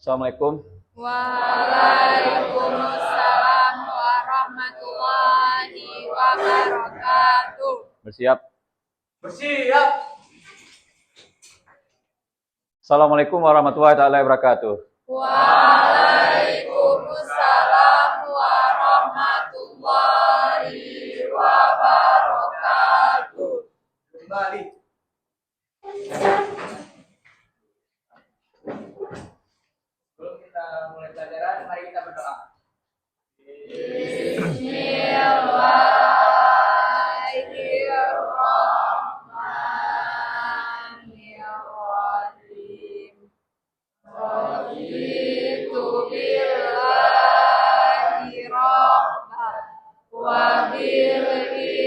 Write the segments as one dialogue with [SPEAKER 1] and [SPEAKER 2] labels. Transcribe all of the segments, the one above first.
[SPEAKER 1] Assalamualaikum.
[SPEAKER 2] Waalaikumsalam warahmatullahi wabarakatuh.
[SPEAKER 1] Bersiap.
[SPEAKER 3] Bersiap.
[SPEAKER 1] Assalamualaikum warahmatullahi wabarakatuh.
[SPEAKER 2] Waalaikumsalam warahmatullahi wabarakatuh.
[SPEAKER 3] Kembali. Sebelum kita mulai pelajaran, mari kita berdoa.
[SPEAKER 2] Bismillahirrahmanirrahim. Raditu billahi rabban wa bil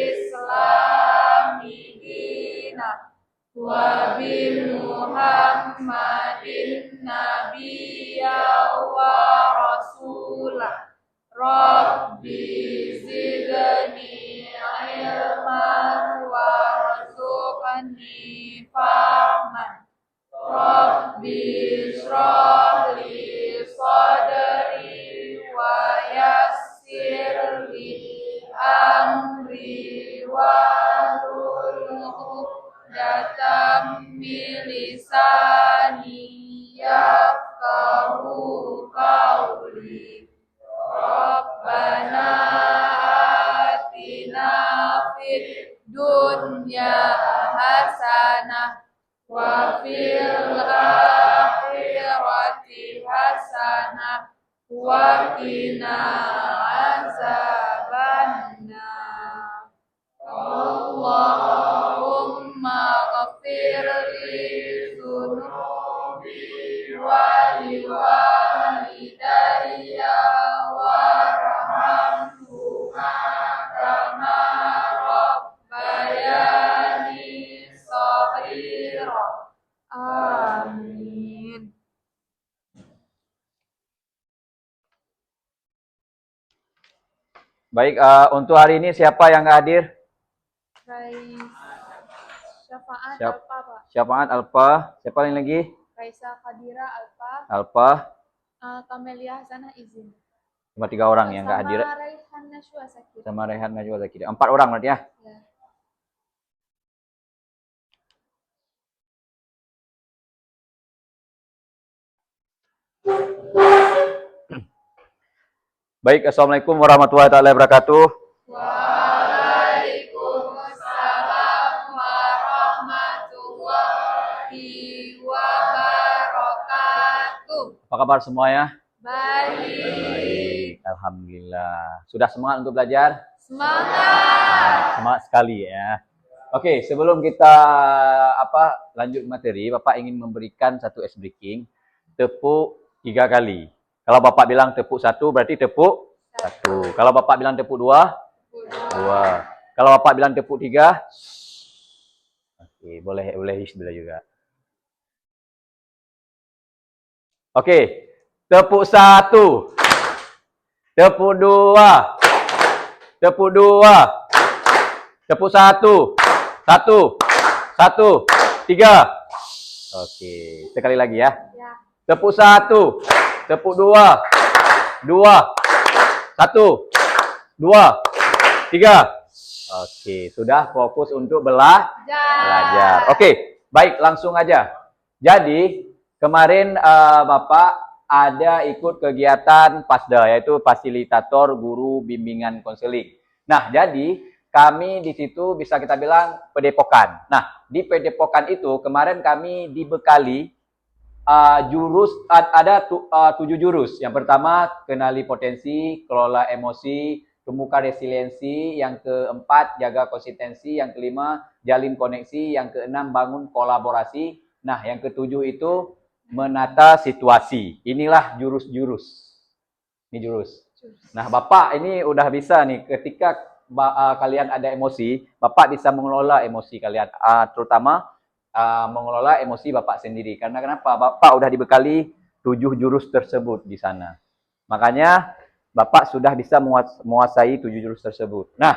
[SPEAKER 2] islami dinan wa bi Muhammadin nabiyya wa rasulah. Rabbi zidni ilman warzuqni fahman. Rabbi shrah li sadri wa yassir li amri wahlul 'uqdatam min lisani yafqahu qawli. Rabbana atina fid dunya hasanah wa fil akhirati hasanah wa qina azabannar. Allahumma ghafir li dzunubi wa li walidayya warhamhuma kama rabbayani shaghira. Amin.
[SPEAKER 1] Baik, untuk hari ini siapa yang nggak hadir?
[SPEAKER 2] Syafaat
[SPEAKER 1] Siap.
[SPEAKER 2] Alfa, Pak.
[SPEAKER 1] Syafaat Alfa. Siapa yang lagi?
[SPEAKER 2] Raisa Khadira Alfa.
[SPEAKER 1] Alfa.
[SPEAKER 2] Kamelia Hasanah izin.
[SPEAKER 1] Cuma 3 orang yang nggak hadir.
[SPEAKER 2] Sama Raihan Najwa Sakit.
[SPEAKER 1] Sama Rehan Najwa Zakir. 4 orang berarti ya.
[SPEAKER 2] Ya.
[SPEAKER 1] Baik, assalamualaikum warahmatullahi wabarakatuh.
[SPEAKER 2] Waalaikumsalam warahmatullahi wabarakatuh.
[SPEAKER 1] Apa kabar semuanya?
[SPEAKER 2] Baik.
[SPEAKER 1] Baik, alhamdulillah. Sudah semangat untuk belajar?
[SPEAKER 2] Semangat.
[SPEAKER 1] Semangat sekali ya. Oke, sebelum kita lanjut materi, Bapak ingin memberikan satu ice breaking. Tepuk 3 kali. Kalau Bapak bilang tepuk 1 berarti tepuk 1. Kalau Bapak bilang tepuk 2, 2. Kalau Bapak bilang tepuk 3, oke, boleh hisbillah juga. Oke, tepuk 1. Tepuk 2. Tepuk 2. Tepuk 1. 1. 1. 3. Oke, sekali lagi ya.
[SPEAKER 2] Ya.
[SPEAKER 1] Tepuk 1. Tepuk 2. 2. 1. 2. 3. Oke, sudah fokus untuk belajar. Oke, baik, langsung aja. Jadi, kemarin Bapak ada ikut kegiatan PASDA, yaitu Fasilitator Guru Bimbingan Konseling. Nah, jadi kami di situ bisa kita bilang pedepokan. Nah, di pedepokan itu kemarin kami dibekali jurus, ada 7 jurus. Yang pertama, kenali potensi, kelola emosi, temukan resiliensi. Yang keempat, jaga konsistensi. Yang kelima, jalin koneksi. Yang keenam, bangun kolaborasi. Nah, yang ketujuh itu menata situasi. Inilah jurus-jurus. Ini jurus. Nah, Bapak ini udah bisa nih, ketika kalian ada emosi, Bapak bisa mengelola emosi kalian, terutama mengelola emosi Bapak sendiri. Karena kenapa? Bapak udah dibekali 7 jurus tersebut di sana. Makanya Bapak sudah bisa menguasai 7 jurus tersebut. Nah,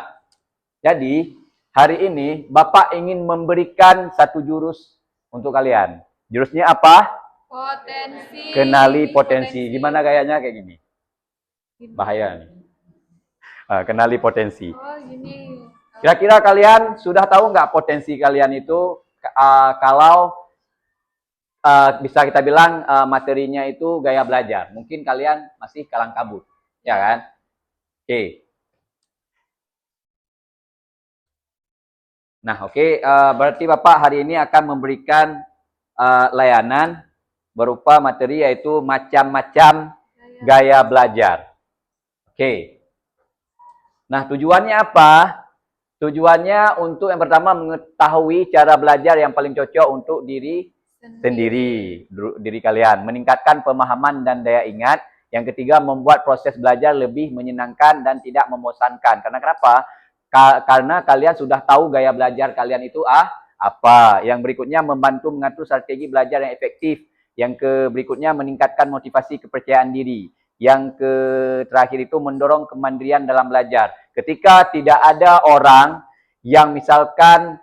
[SPEAKER 1] jadi hari ini Bapak ingin memberikan 1 jurus untuk kalian. Jurusnya apa?
[SPEAKER 2] Potensi.
[SPEAKER 1] Kenali potensi. Gimana gayanya kayak gini? Bahaya nih. Kenali potensi.
[SPEAKER 2] Oh, gini.
[SPEAKER 1] Kira-kira kalian sudah tahu nggak potensi kalian itu kalau bisa kita bilang materinya itu gaya belajar. Mungkin kalian masih kalang kabut, ya kan? Oke. Nah, oke. Berarti Bapak hari ini akan memberikan layanan berupa materi yaitu macam-macam gaya belajar. Oke. Nah, tujuannya apa? Tujuannya untuk yang pertama mengetahui cara belajar yang paling cocok untuk diri diri kalian, meningkatkan pemahaman dan daya ingat. Yang ketiga, membuat proses belajar lebih menyenangkan dan tidak membosankan. Karena kenapa? Karena kalian sudah tahu gaya belajar kalian itu apa. Yang berikutnya, membantu mengatur strategi belajar yang efektif. Yang berikutnya, meningkatkan motivasi kepercayaan diri. Yang terakhir itu mendorong kemandirian dalam belajar. Ketika tidak ada orang yang misalkan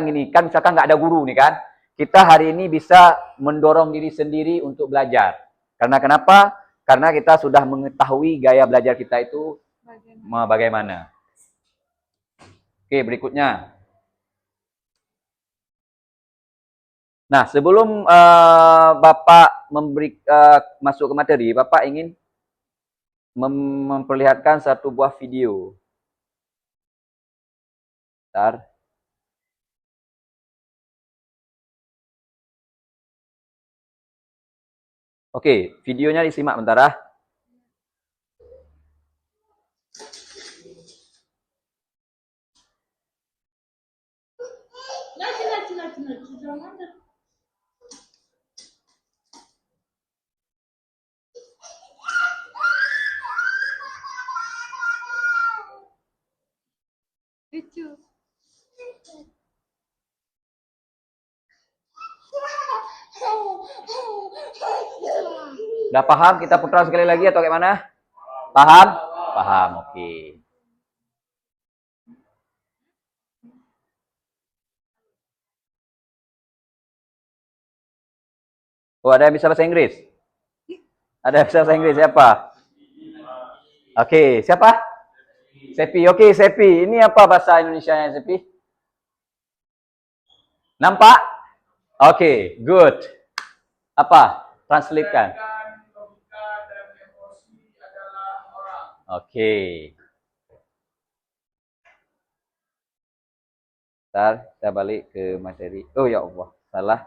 [SPEAKER 1] gini, kan misalkan nggak ada guru nih kan, kita hari ini bisa mendorong diri sendiri untuk belajar. Karena kenapa? Karena kita sudah mengetahui gaya belajar kita itu bagaimana. Oke, berikutnya. Nah, sebelum Bapak masuk ke materi, Bapak ingin memperlihatkan satu buah video. Bentar. Oke, videonya disimak bentar ah.
[SPEAKER 2] Lucu.
[SPEAKER 1] Udah paham? Kita putar sekali lagi atau kayak mana? Paham? Paham, oke. Oh, ada yang bisa bahasa Inggris? Ada yang bisa bahasa Inggris siapa? Oke, siapa? Sepi. Oke, Sepi. Ini apa bahasa Indonesianya, Sepi? Nampak? Oke, good. Apa? Translatekan.
[SPEAKER 3] Logika dan emosi adalah orang.
[SPEAKER 1] Oke. Ntar saya balik ke materi. Oh ya Allah, salah.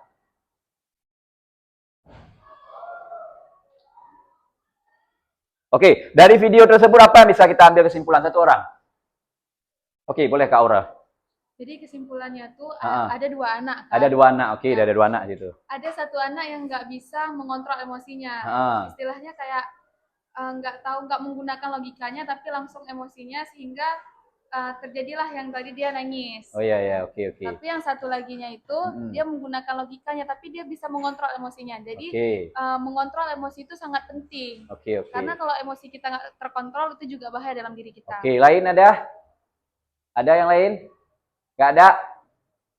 [SPEAKER 1] Oke, dari video tersebut apa yang bisa kita ambil kesimpulan? Satu orang. Oke, boleh Kak Aura.
[SPEAKER 2] Jadi kesimpulannya tuh ada dua anak kan?
[SPEAKER 1] Ada dua anak, oke, ada dua anak gitu.
[SPEAKER 2] Ada satu anak yang nggak bisa mengontrol emosinya. Istilahnya kayak nggak menggunakan logikanya tapi langsung emosinya sehingga terjadilah yang tadi dia nangis.
[SPEAKER 1] Oh iya, oke.
[SPEAKER 2] Tapi yang satu laginya itu dia menggunakan logikanya tapi dia bisa mengontrol emosinya. Jadi mengontrol emosi itu sangat penting.
[SPEAKER 1] Oke.
[SPEAKER 2] Karena kalau emosi kita nggak terkontrol itu juga bahaya dalam diri kita.
[SPEAKER 1] Oke, lain ada? Ada yang lain? Nggak ada?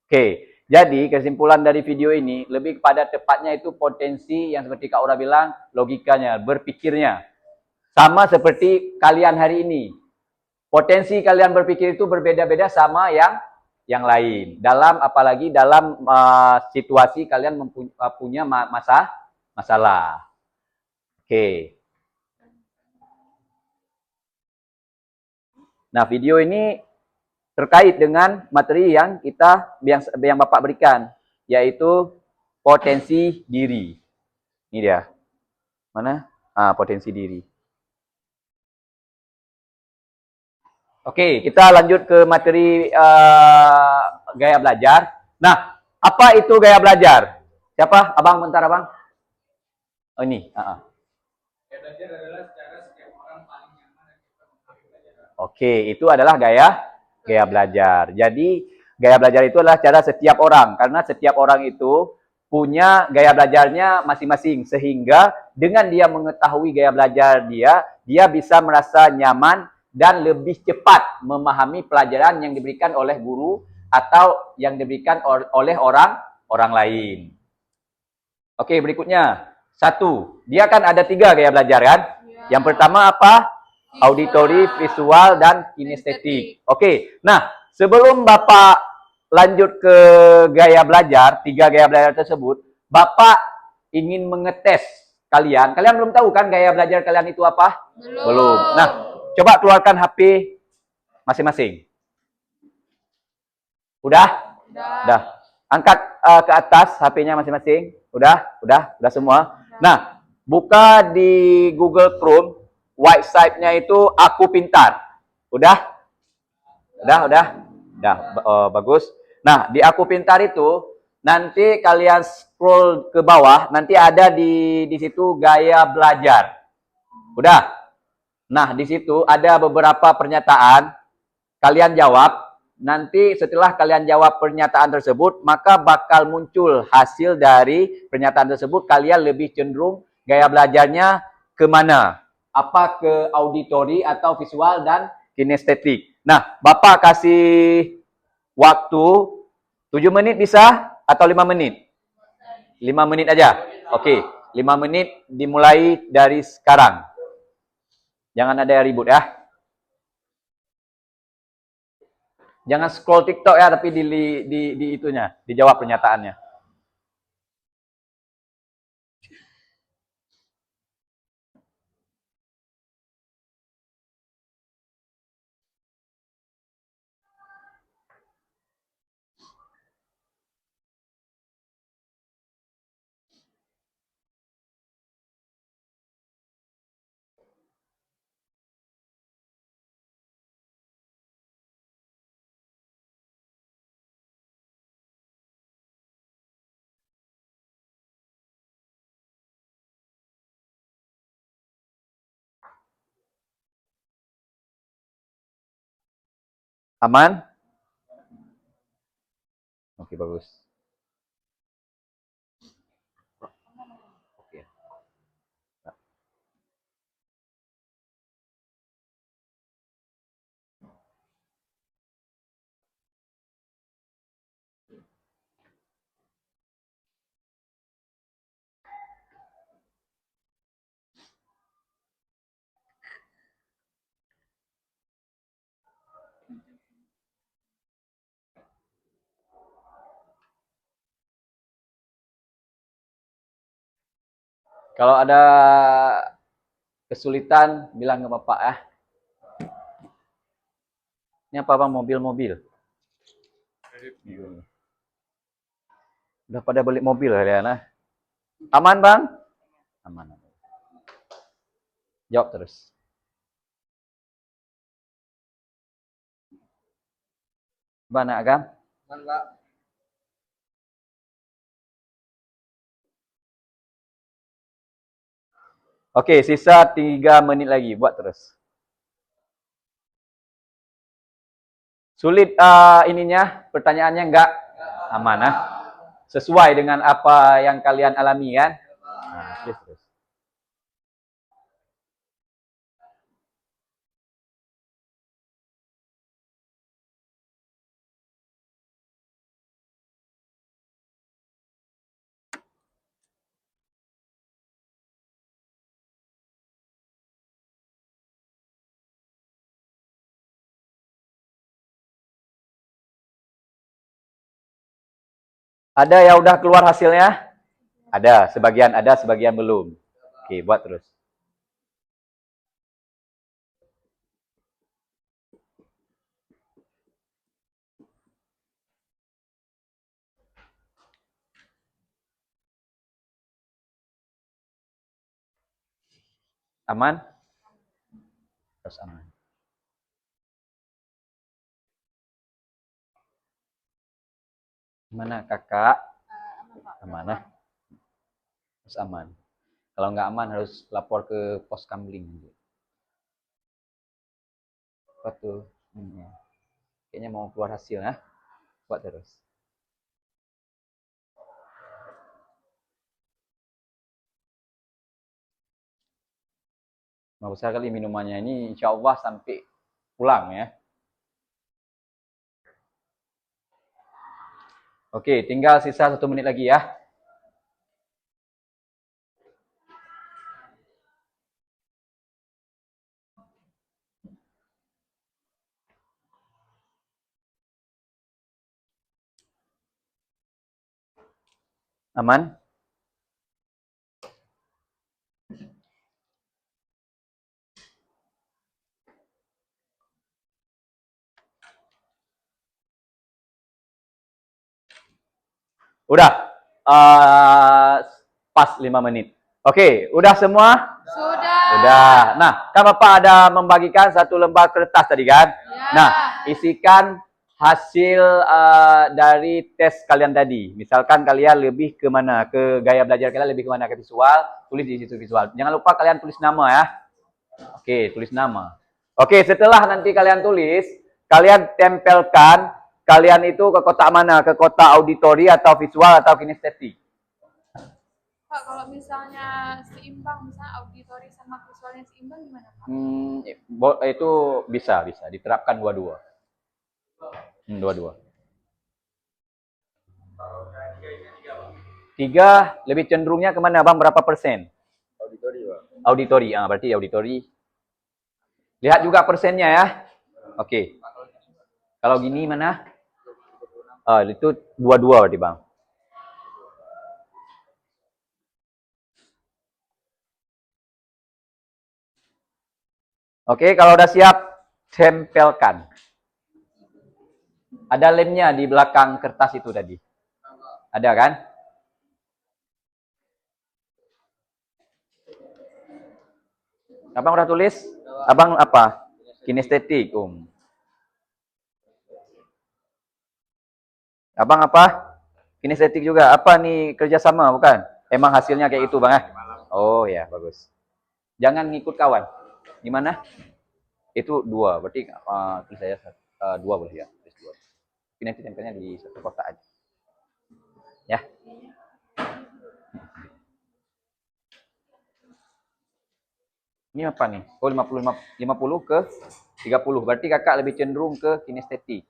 [SPEAKER 1] Oke, jadi kesimpulan dari video ini lebih kepada tepatnya itu potensi yang seperti Kak Aura bilang, logikanya, berpikirnya. Sama seperti kalian hari ini. Potensi kalian berpikir itu berbeda-beda sama yang lain. Apalagi dalam situasi kalian punya masalah. Oke. Nah, video ini terkait dengan materi yang Bapak berikan, yaitu potensi diri. Ini dia. Mana? Potensi diri. Oke, kita lanjut ke materi gaya belajar. Nah, apa itu gaya belajar? Siapa? Abang, bentar Abang. Oh ini.
[SPEAKER 3] Gaya belajar adalah cara setiap orang paling nyaman dan cepat memahami pelajaran.
[SPEAKER 1] Oke, itu adalah gaya belajar. Jadi, gaya belajar itu adalah cara setiap orang. Karena setiap orang itu punya gaya belajarnya masing-masing. Sehingga dengan dia mengetahui gaya belajar dia bisa merasa nyaman dan lebih cepat memahami pelajaran yang diberikan oleh guru atau yang diberikan oleh orang lain. Oke, berikutnya. 1. Dia kan ada 3 gaya belajar kan?
[SPEAKER 2] Ya.
[SPEAKER 1] Yang pertama apa? Auditory, visual, dan kinestetik. Oke, nah sebelum Bapak lanjut ke gaya belajar, 3 gaya belajar tersebut, Bapak ingin mengetes kalian. Kalian belum tahu kan gaya belajar kalian itu apa? Belum. Nah, coba keluarkan HP masing-masing. Udah? Udah. Angkat ke atas HP-nya masing-masing. Udah semua. Nah, buka di Google Chrome, website-nya itu Aku Pintar. Udah? Bagus. Nah, di Aku Pintar itu nanti kalian scroll ke bawah, nanti ada di situ gaya belajar. Udah? Nah, di situ ada beberapa pernyataan, kalian jawab. Nanti setelah kalian jawab pernyataan tersebut, maka bakal muncul hasil dari pernyataan tersebut. Kalian lebih cenderung gaya belajarnya kemana? Apa ke auditori atau visual dan kinestetik? Nah, Bapak kasih waktu 7 menit bisa atau 5 menit? 5 menit aja. Oke, 5 menit dimulai dari sekarang. Jangan ada yang ribut ya. Jangan scroll TikTok ya, tapi di itunya, dijawab pernyataannya. Aman? Oke, bagus. Oke. Kalau ada kesulitan, bilang ke Bapak ya. Ini apa Bang? Mobil-mobil. Udah pada beli mobil kalian ah. Aman Bang? Aman. Jawab terus. Mana Agam?
[SPEAKER 3] Aman, Pak.
[SPEAKER 1] Oke, sisa 3 menit lagi. Buat terus. Sulit ininya, pertanyaannya enggak? Aman ah. Sesuai dengan apa yang kalian alami kan? Nah, terus. Ada yang udah keluar hasilnya? Ada, sebagian belum. Oke, buat terus. Aman? Terus aman. Mana kakak? Aman ah. Harus aman. Kalau nggak aman harus lapor ke pos kamling. Apa tuh? Ya. Kayaknya mau keluar hasil ya. Buat terus. Mau besar kali minumannya ini, insya Allah sampai pulang ya. Oke, tinggal sisa 1 menit lagi ya. Aman? Udah. Pas 5 menit. Oke, udah semua?
[SPEAKER 2] Sudah.
[SPEAKER 1] Udah. Nah, kan Bapak ada membagikan satu lembar kertas tadi kan?
[SPEAKER 2] Ya.
[SPEAKER 1] Nah, isikan hasil dari tes kalian tadi. Misalkan kalian lebih ke mana? Ke gaya belajar kalian lebih ke mana? Ke visual, tulis di situ visual. Jangan lupa kalian tulis nama ya. Oke, tulis nama. Oke, setelah nanti kalian tulis, kalian tempelkan kalian itu ke kotak mana? Ke kotak auditori atau visual atau kinestetik?
[SPEAKER 2] Pak, kalau misalnya seimbang, misalnya auditori sama visualnya seimbang gimana, Pak?
[SPEAKER 1] Itu bisa diterapkan dua-dua. Dua-dua. 3 lebih cenderungnya kemana Bang? Berapa persen?
[SPEAKER 3] Auditori, Pak.
[SPEAKER 1] Auditori, berarti auditori. Lihat juga persennya ya. Oke. Kalau gini mana? Itu dua-dua berarti Bang. Oke, kalau udah siap, tempelkan. Ada lemnya di belakang kertas itu tadi. Ada kan? Abang udah tulis? Abang apa? Kinestetik, Abang apa? Kinestetik juga. Apa nih kerjasama bukan? Emang hasilnya kayak itu Bang ya? Oh ya, bagus. Jangan ngikut kawan. Gimana? Itu 2, berarti tulis saya 2 boleh ya. Tulis 2. Ini nanti tempelnya di satu kotak aja. Ya. Ini apa nih? Oh, 50 ke 30. Berarti kakak lebih cenderung ke kinestetik.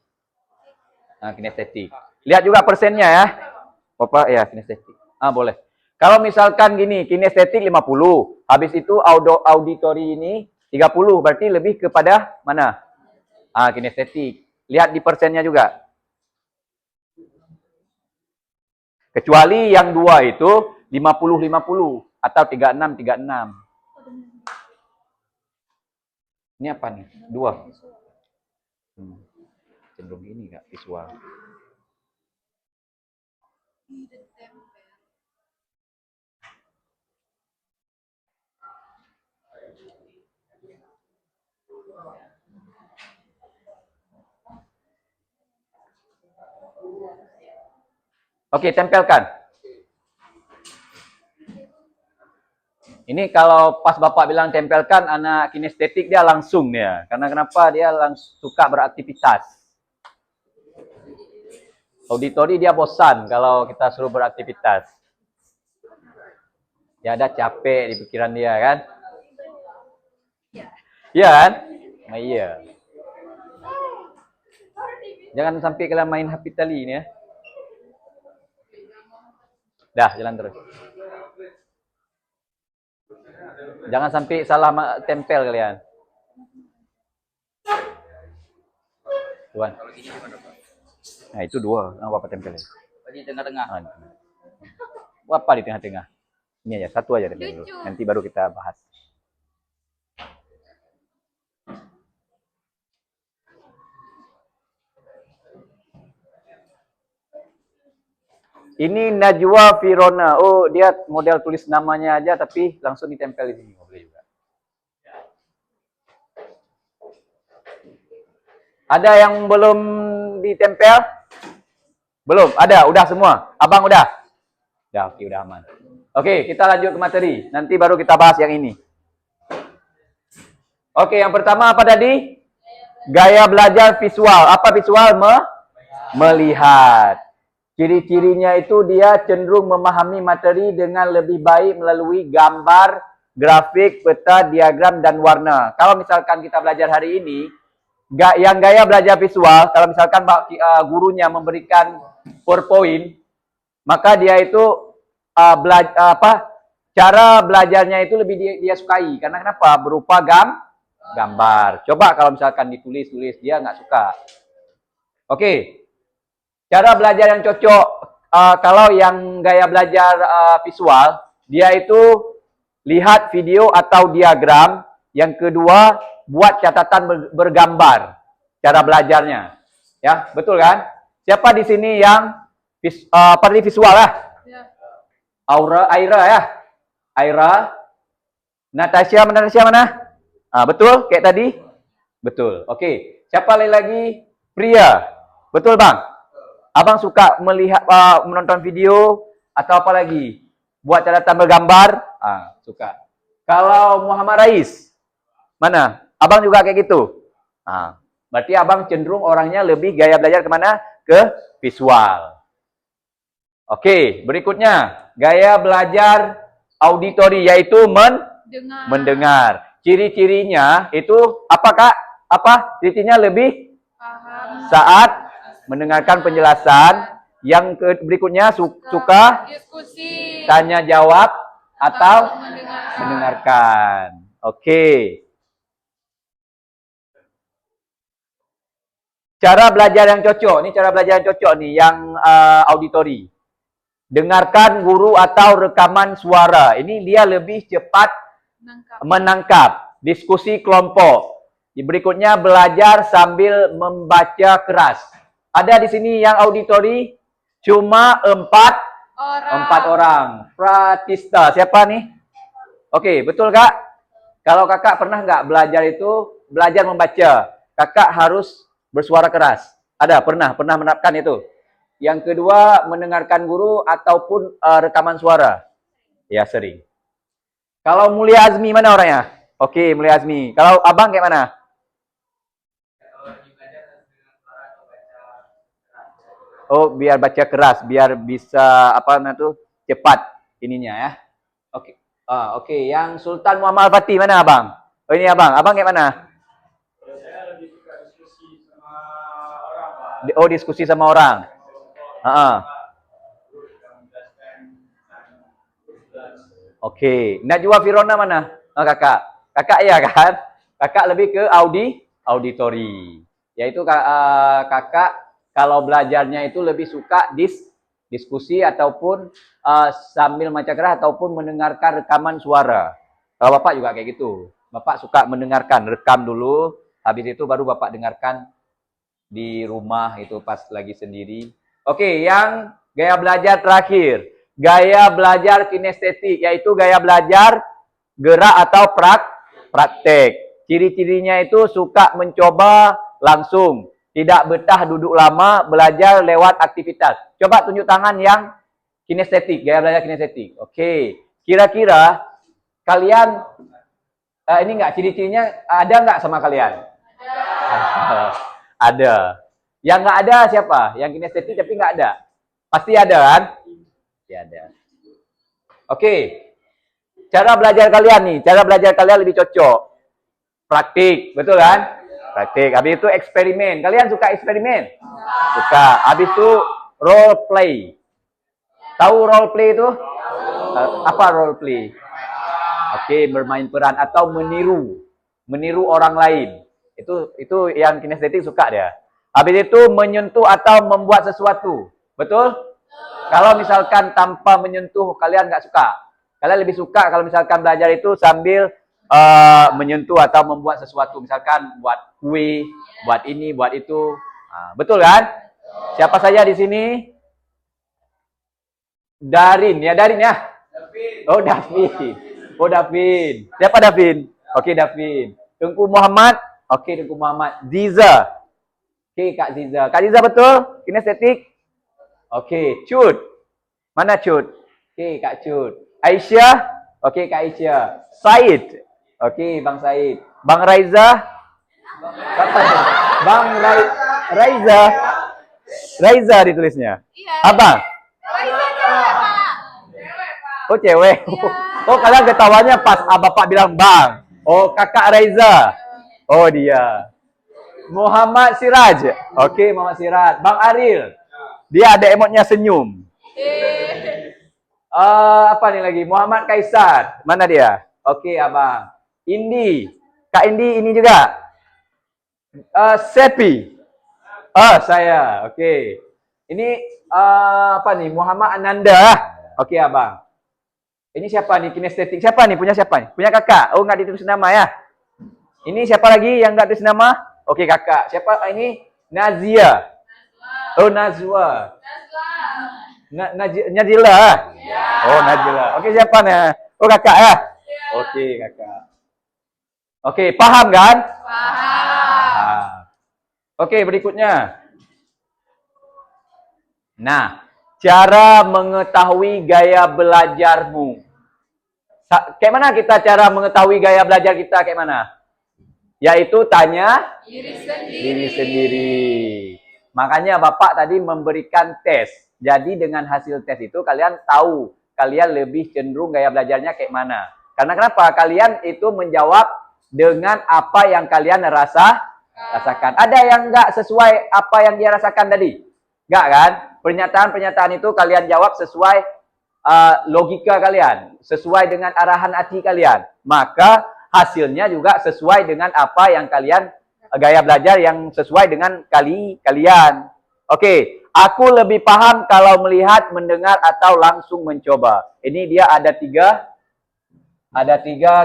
[SPEAKER 1] Nah, kinestetik. Lihat juga persennya ya. Apa ya, kinestetik. Boleh. Kalau misalkan gini, kinestetik 50. Habis itu auditori ini 30. Berarti lebih kepada mana? Kinestetik. Lihat di persennya juga. Kecuali yang 2 itu 50-50 atau 36-36. Ini apa nih? 2. Cenderung ini Kak, visual. Oke, tempelkan. Ini kalau pas Bapak bilang tempelkan, anak kinestetik dia langsung ya. Karena kenapa? Dia langsung suka beraktivitas. Auditori dia bosan kalau kita suruh beraktivitas. Ya ada capek di pikiran dia kan? Iya kan? Iya. Jangan sampai kalian main happy tali ini ya. Dah, jalan terus. Jangan sampai salah tempel kalian. Tuan. Nah, itu 2. Apa tempelnya?
[SPEAKER 3] Di tengah-tengah.
[SPEAKER 1] Apa di tengah-tengah? Ini aja, satu aja dulu. Nanti baru kita bahas. Ini Najwa Firona. Oh, dia model tulis namanya aja tapi langsung ditempel di sini. Boleh juga. Ada yang belum ditempel? Belum? Ada? Udah semua? Abang udah? Udah, oke, udah aman. Oke, kita lanjut ke materi. Nanti baru kita bahas yang ini. Oke, yang pertama apa tadi? Gaya belajar visual. Apa visual? Melihat. Ciri-cirinya itu dia cenderung memahami materi dengan lebih baik melalui gambar, grafik, peta, diagram, dan warna. Kalau misalkan kita belajar hari ini, yang gaya belajar visual, kalau misalkan gurunya memberikan PowerPoint, maka dia itu cara belajarnya itu lebih dia sukai. Karena kenapa? Berupa gambar. Coba kalau misalkan ditulis dia nggak suka. Oke. Cara belajar yang cocok kalau yang gaya belajar visual, dia itu lihat video atau diagram. Yang kedua, buat catatan bergambar cara belajarnya. Ya, betul kan? Siapa di sini yang visual lah?
[SPEAKER 2] Ya.
[SPEAKER 1] Aira ya. Aira. Natasha mana? Betul kayak tadi? Betul. Oke. Siapa lagi? Pria. Betul, Bang? Abang suka melihat menonton video atau apa lagi? Buat catatan bergambar? Suka. Kalau Muhammad Rais, mana? Abang juga kayak gitu? Berarti abang cenderung orangnya lebih gaya belajar kemana? Ke visual. Oke, berikutnya. Gaya belajar auditori, yaitu mendengar. Ciri-cirinya itu apa, Kak? Apa? Ciri-cirinya lebih
[SPEAKER 2] Paham.
[SPEAKER 1] saat mendengarkan penjelasan. Yang berikutnya suka
[SPEAKER 2] Diskusi.
[SPEAKER 1] tanya jawab atau mendengarkan. Oke. Cara belajar yang cocok. Ini cara belajar yang cocok nih, yang auditori. Dengarkan guru atau rekaman suara. Ini dia lebih cepat menangkap. Diskusi kelompok. Berikutnya belajar sambil membaca keras. Ada di sini yang auditori cuma 4 orang. Pratista. Siapa nih? Oke, betul Kak? Kalau Kakak pernah nggak belajar membaca? Kakak harus bersuara keras. Ada? Pernah menerapkan itu? Yang kedua, mendengarkan guru ataupun rekaman suara. Ya, sering. Kalau Mulia Azmi, mana orangnya? Oke, Mulia Azmi. Kalau Abang kayak mana? Oh, biar baca keras, biar bisa cepat ininya ya. Oke. Oke, yang Sultan Muhammad Al-Fatih mana Abang? Oh, ini Abang. Abang kayak mana?
[SPEAKER 3] Saya lebih suka diskusi sama orang, Pak.
[SPEAKER 1] Oh, diskusi sama orang. Oke. Najwa Firona mana? Kakak. Kakak ya kan? Kakak lebih ke auditori. Yaitu kakak kalau belajarnya itu lebih suka diskusi ataupun sambil baca keras ataupun mendengarkan rekaman suara. Kalau Bapak juga kayak gitu. Bapak suka mendengarkan, rekam dulu, habis itu baru Bapak dengarkan di rumah itu pas lagi sendiri. Oke, yang gaya belajar terakhir. Gaya belajar kinestetik, yaitu gaya belajar gerak atau praktek. Ciri-cirinya itu suka mencoba langsung. Tidak betah duduk lama, belajar lewat aktivitas. Coba tunjuk tangan yang kinestetik, gaya belajar kinestetik. Oke, kira-kira kalian, ini enggak, ciri-cirinya ada enggak sama kalian? Ada. Yang enggak ada siapa? Yang kinestetik tapi enggak ada. Pasti ada kan? Ya ada. Oke. Cara belajar kalian nih, cara belajar kalian lebih cocok. Praktik, betul kan? Praktik. Habis itu eksperimen. Kalian suka eksperimen? Suka. Habis itu role play. Tahu role play itu? Apa role play? Oke, bermain peran atau meniru orang lain. Itu yang kinestetik suka dia. Habis itu menyentuh atau membuat sesuatu. Betul? Kalau misalkan tanpa menyentuh kalian nggak suka. Kalian lebih suka kalau misalkan belajar itu sambil menyentuh atau membuat sesuatu. Misalkan buat kue, buat ini, buat itu. Betul kan? Siapa saja di sini? Darin ya? Oh, Davin. Oh, Davin. Siapa Davin? Oke, Davin. Tengku Muhammad? Oke, Tengku Muhammad. Ziza. Oke, Kak Ziza. Kak Ziza betul? Kinestetik? Oke, Cut. Mana Cut? Oke, Kak Cut. Aisyah? Oke, Kak Aisyah. Said? Oke, Bang Said. Bang Raiza? Bang Raiza? Raiza ditulisnya.
[SPEAKER 2] Iya.
[SPEAKER 1] Abang?
[SPEAKER 2] Raiza cewek, Pak.
[SPEAKER 1] Oh, cewek. Oh, kalian ketawanya pas Bapak bilang Bang. Oh, Kakak Raiza. Oh, dia. Muhammad Siraj. Oke, Muhammad Siraj. Bang Aril. Dia ada emotnya senyum. Apa nih lagi? Muhammad Kaisar. Mana dia? Oke, Abang. Indi. Kak Indi ini juga. Sepi. Saya. Oke. Ini apa nih? Muhammad Ananda. Oke, Abang. Ini siapa nih? Kinestetik. Siapa nih? Punya siapa nih? Punya kakak. Oh, nggak ditulis nama ya. Ini siapa lagi yang nggak tulis nama? Oke, kakak. Siapa ini? Nazia. Oh, Nazwa. Najila. Oh, Najila. Oke, siapa nih? Oh, kakak ya. Oke, kakak. Oke, paham kan? Paham. Oke, berikutnya. Nah, cara mengetahui gaya belajarmu. Kayak mana kita cara mengetahui gaya belajar kita kayak mana? Yaitu tanya diri sendiri. Makanya Bapak tadi memberikan tes. Jadi dengan hasil tes itu kalian tahu kalian lebih cenderung gaya belajarnya kayak mana. Karena kenapa? Kalian itu menjawab dengan apa yang kalian rasakan. Ada yang enggak sesuai apa yang dia rasakan tadi? Enggak kan? Pernyataan-pernyataan itu kalian jawab sesuai logika kalian, sesuai dengan arahan hati kalian. Maka hasilnya juga sesuai dengan apa yang kalian, gaya belajar yang sesuai dengan kalian. Oke, aku lebih paham kalau melihat, mendengar, atau langsung mencoba. Ini dia ada tiga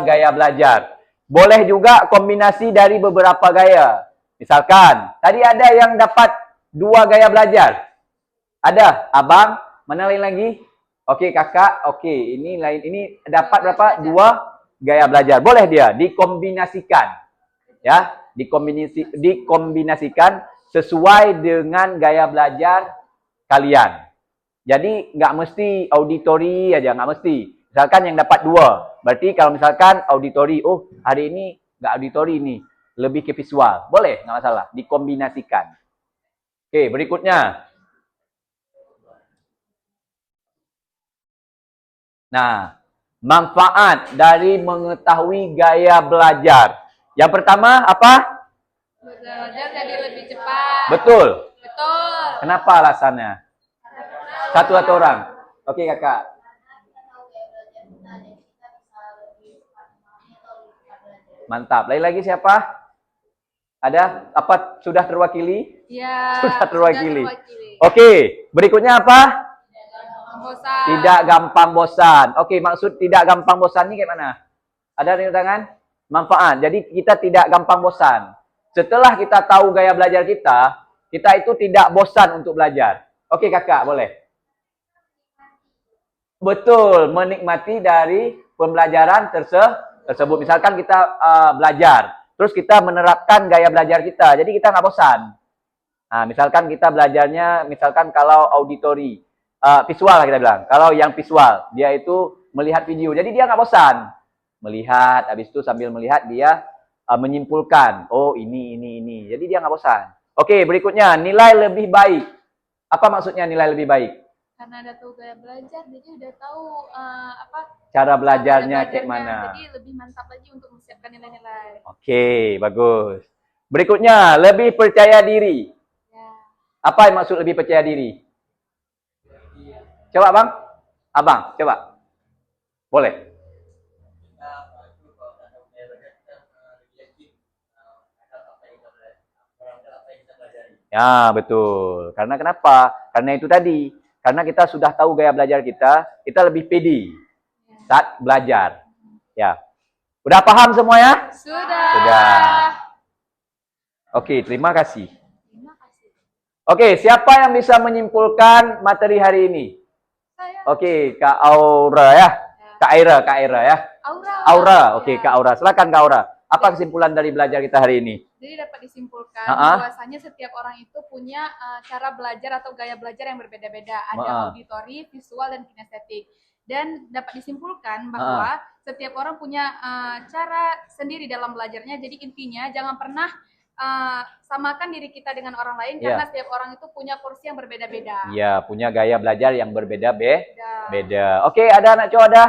[SPEAKER 1] gaya belajar. Boleh juga kombinasi dari beberapa gaya. Misalkan, tadi ada yang dapat 2 gaya belajar. Ada, Abang, mana lain lagi? Oke, kakak, oke, ini lain, ini dapat berapa? 2 gaya belajar. Boleh dia dikombinasikan. Ya, dikombinasikan sesuai dengan gaya belajar kalian. Jadi nggak mesti auditori aja, nggak mesti. Misalkan yang dapat 2, berarti kalau misalkan auditori, oh hari ini nggak auditori ini, lebih ke visual, boleh, nggak masalah, dikombinasikan. Oke, berikutnya. Nah, manfaat dari mengetahui gaya belajar. Yang pertama apa?
[SPEAKER 2] Belajar jadi lebih cepat.
[SPEAKER 1] Betul.
[SPEAKER 2] Betul.
[SPEAKER 1] Kenapa alasannya? Satu atau orang? Oke, kakak. Mantap. Lain lagi siapa? Ada? Apa sudah terwakili?
[SPEAKER 2] Ya.
[SPEAKER 1] Sudah terwakili. Oke, berikutnya apa?
[SPEAKER 2] Bosan.
[SPEAKER 1] Tidak gampang bosan. Oke, maksud tidak gampang bosan ini kayak mana? Ada di tangan? Manfaat. Jadi kita tidak gampang bosan. Setelah kita tahu gaya belajar kita itu tidak bosan untuk belajar. Oke, kakak, boleh. Betul, menikmati dari pembelajaran tersebut. Misalkan kita belajar, terus kita menerapkan gaya belajar kita, jadi kita nggak bosan. Nah, misalkan kita belajarnya, misalkan kalau auditori, visual lah kita bilang. Kalau yang visual, dia itu melihat video, jadi dia nggak bosan. Melihat, habis itu sambil melihat dia menyimpulkan, oh ini. Jadi dia nggak bosan. Oke, berikutnya, nilai lebih baik. Apa maksudnya nilai lebih baik?
[SPEAKER 2] Karena ada tahu gaya belajar, jadi udah tahu
[SPEAKER 1] cara belajarnya kayak mana.
[SPEAKER 2] Jadi lebih mantap lagi untuk menyiapkan nilai-nilai.
[SPEAKER 1] Oke, bagus. Berikutnya, lebih percaya diri.
[SPEAKER 2] Ya.
[SPEAKER 1] Apa yang maksud lebih percaya diri? Coba, Bang. Abang, coba. Boleh. Ya, betul. Karena kenapa? Karena itu tadi. Karena kita sudah tahu gaya belajar kita lebih pede saat belajar. Ya. Udah paham semuanya?
[SPEAKER 2] Sudah.
[SPEAKER 1] Oke, terima kasih.
[SPEAKER 2] Terima kasih.
[SPEAKER 1] Oke, siapa yang bisa menyimpulkan materi hari ini?
[SPEAKER 2] Saya.
[SPEAKER 1] Oke, Kak Aura ya. Kak Aira ya. Aura. Oke, Kak Aura. Silakan Kak Aura. Apa kesimpulan dari belajar kita hari ini?
[SPEAKER 2] Jadi dapat disimpulkan bahwasanya setiap orang itu punya cara belajar atau gaya belajar yang berbeda-beda. Ada auditori, visual, dan kinestetik. Dan dapat disimpulkan bahwa setiap orang punya cara sendiri dalam belajarnya. Jadi intinya jangan pernah samakan diri kita dengan orang lain karena setiap orang itu punya porsi yang berbeda-beda.
[SPEAKER 1] Iya, punya gaya belajar yang berbeda-beda. Oke, ada anak cowok ada?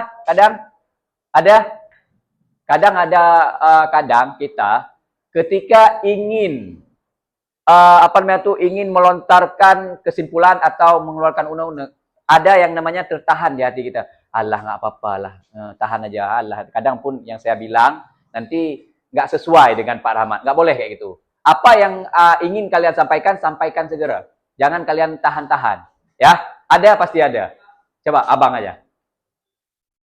[SPEAKER 1] Kadang kita ketika ingin ingin melontarkan kesimpulan atau mengeluarkan undang-undang, ada yang namanya tertahan di hati kita. Allah, nggak apa-apa lah, tahan aja. Allah. Kadang pun yang saya bilang nanti nggak sesuai dengan Pak Rahmat, nggak boleh kayak gitu. Apa yang ingin kalian sampaikan segera. Jangan kalian tahan-tahan. Ya, ada pasti ada. Coba abang aja.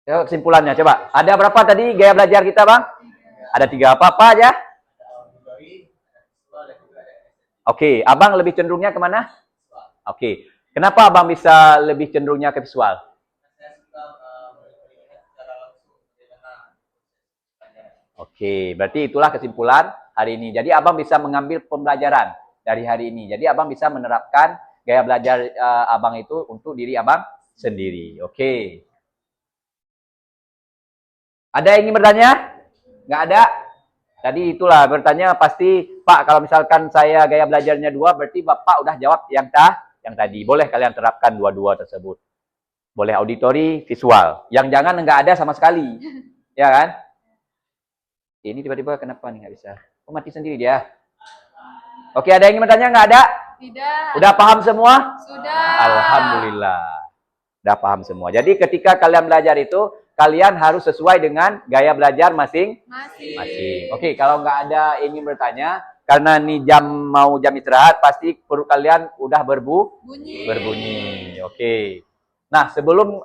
[SPEAKER 1] Coba kesimpulannya, coba. Ada berapa tadi gaya belajar kita, Bang? Ada 3. Apa-apa aja? Oke, abang lebih cenderungnya kemana? Oke. Kenapa abang bisa lebih cenderungnya ke visual? Oke, berarti itulah kesimpulan hari ini. Jadi abang bisa mengambil pembelajaran dari hari ini. Jadi abang bisa menerapkan gaya belajar abang itu untuk diri abang sendiri. Oke. Ada yang ingin bertanya? Nggak ada? Tadi itulah bertanya pasti, Pak, kalau misalkan saya gaya belajarnya 2, berarti Bapak udah jawab yang tadi. Boleh kalian terapkan dua-dua tersebut. Boleh auditori, visual. Yang jangan nggak ada sama sekali. Ya kan? Ini tiba-tiba kenapa nih nggak bisa? Oh, mati sendiri dia. Oke, ada yang ingin bertanya? Nggak ada?
[SPEAKER 2] Tidak.
[SPEAKER 1] Udah paham semua?
[SPEAKER 2] Sudah.
[SPEAKER 1] Alhamdulillah. Udah paham semua. Jadi ketika kalian belajar itu, kalian harus sesuai dengan gaya belajar masing-masing. Oke, kalau nggak ada ingin bertanya, karena ini mau jam istirahat, pasti perut kalian udah berbunyi. Oke. Nah, sebelum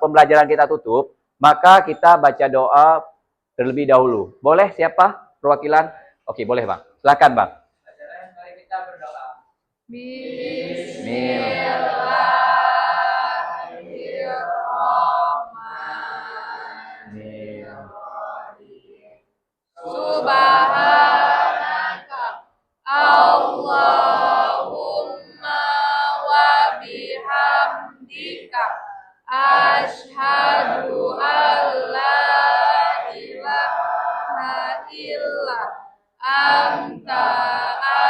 [SPEAKER 1] pembelajaran kita tutup, maka kita baca doa terlebih dahulu. Boleh siapa? Perwakilan? Oke, boleh Bang. Silakan Bang.
[SPEAKER 3] Mari kita berdoa.
[SPEAKER 2] Subhanaka Allahumma wa bihamdika asyhadu an la ilaha illa anta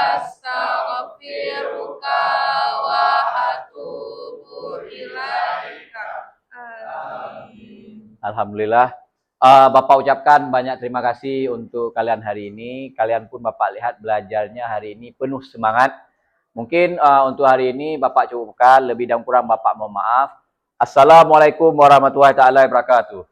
[SPEAKER 2] astaghfiruka wa atubu ilaika.
[SPEAKER 1] Alhamdulillah. Bapak ucapkan banyak terima kasih untuk kalian hari ini. Kalian pun Bapak lihat belajarnya hari ini penuh semangat. Mungkin untuk hari ini Bapak cukupkan. Lebih dan kurang Bapak mohon maaf. Assalamualaikum warahmatullahi wabarakatuh.